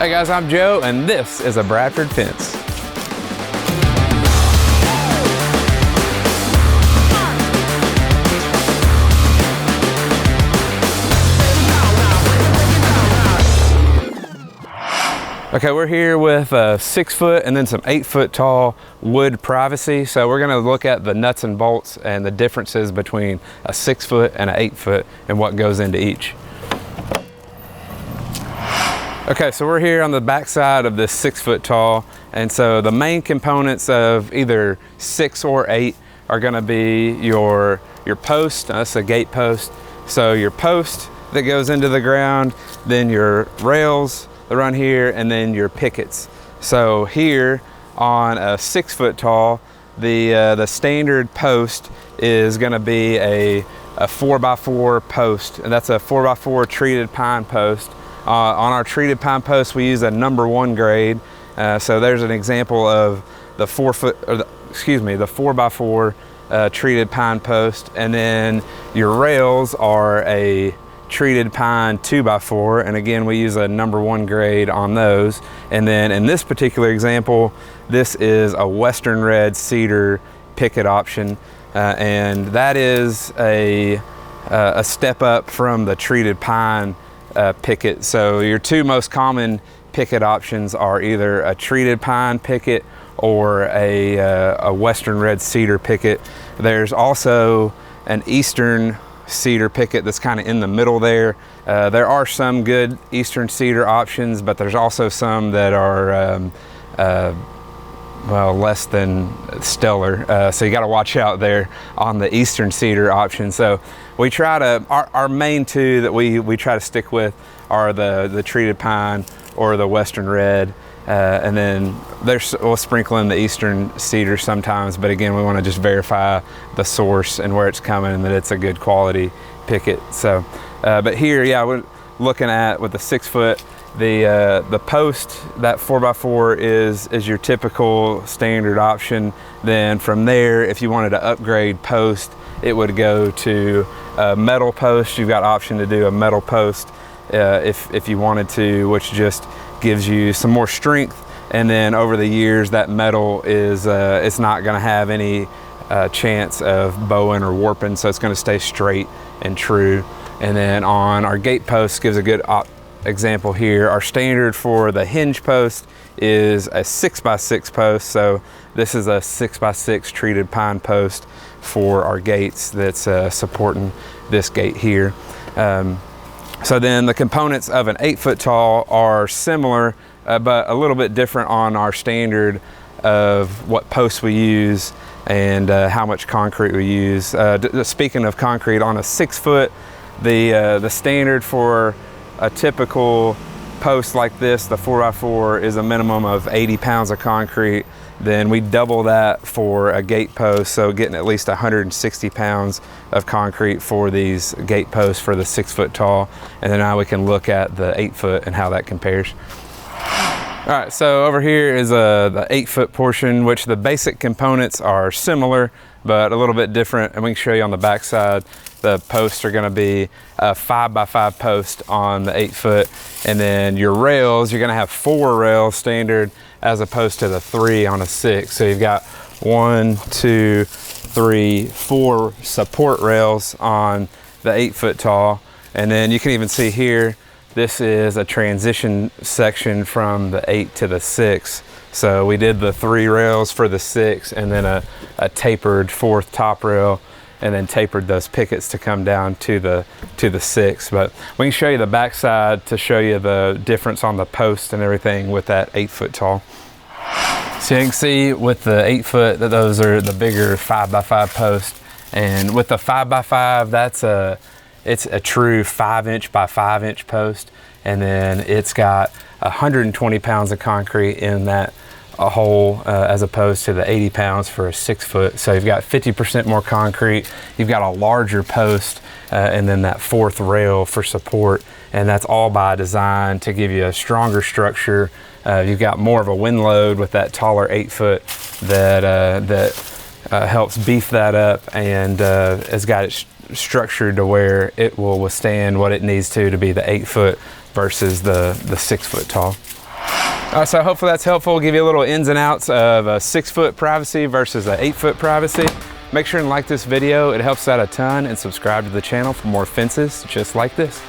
Hey guys, I'm Joe, and this is a Bradford fence. Okay, we're here with a 6 foot and then some 8 foot tall wood privacy. So we're gonna look at the nuts and bolts and the differences between a 6 foot and an 8 foot and what goes into each. Okay, so we're here on the back side of this 6 foot tall. And so the main components of either 6 or 8 are gonna be your post. That's a gate post. So your post that goes into the ground, then your rails that run here, and then your pickets. So here on a 6 foot tall, the standard post is gonna be a 4x4 post, and that's a 4x4 treated pine post. On our treated pine post, we use a number 1 grade. So there's an example of the 4x4 treated pine post. And then your rails are a treated pine 2x4. And again, we use a number 1 grade on those. And then in this particular example, this is a Western red cedar picket option. And that is a step up from the treated pine picket. So your two most common picket options are either a treated pine picket or a Western red cedar picket. There's also an Eastern cedar picket that's kind of in the middle there. There are some good Eastern cedar options, but there's also some that are well, less than stellar. So you got to watch out there on the Eastern cedar option. So we try to, our main two that we try to stick with are the treated pine or the Western red. And then we'll sprinkle in the Eastern cedar sometimes, but again, we want to just verify the source and where it's coming and that it's a good quality picket. So, but here, yeah, we're looking at with the 6 foot, the post, that 4x4 is your typical standard option. Then from there, if you wanted to upgrade post, it would go to a metal post. You've got option to do a metal post if you wanted to, which just gives you some more strength. And then over the years, that metal is it's not going to have any chance of bowing or warping, so it's going to stay straight and true. And then on our gate post, gives a good example here. Our standard for the hinge post is a 6x6 post. So this is a 6x6 treated pine post for our gates that's supporting this gate here. So then the components of an 8 foot tall are similar, but a little bit different on our standard of what posts we use and how much concrete we use. Speaking of concrete, on a 6 foot, the standard for a typical post like this, the 4x4, is a minimum of 80 pounds of concrete. Then we double that for a gate post, so getting at least 160 pounds of concrete for these gate posts for the 6 foot tall. And then now we can look at the 8 foot and how that compares. All right, so over here is the 8 foot portion, which the basic components are similar, but a little bit different. And we can show you on the back side, the posts are gonna be a 5x5 post on the 8 foot. And then your rails, you're gonna have 4 rails standard as opposed to the 3 on a 6. So you've got 1, 2, 3, 4 support rails on the 8 foot tall. And then you can even see here, this is a transition section from the 8 to the 6. So we did the 3 rails for the 6 and then a tapered 4th top rail, and then tapered those pickets to come down to the 6. But we can show you the backside to show you the difference on the post and everything with that 8 foot tall. So you can see with the 8 foot that those are the bigger 5x5 post. And with the 5x5, it's a true 5-inch by 5-inch post. And then it's got 120 pounds of concrete in that hole as opposed to the 80 pounds for a 6 foot. So you've got 50% more concrete, you've got a larger post, and then that 4th rail for support. And that's all by design to give you a stronger structure. You've got more of a wind load with that taller 8 foot that helps beef that up and has got it structured to where it will withstand what it needs to be the 8 foot versus the 6 foot tall. So hopefully that's helpful. Give you a little ins and outs of a 6-foot privacy versus an 8-foot privacy. Make sure and like this video. It helps out a ton, and subscribe to the channel for more fences just like this.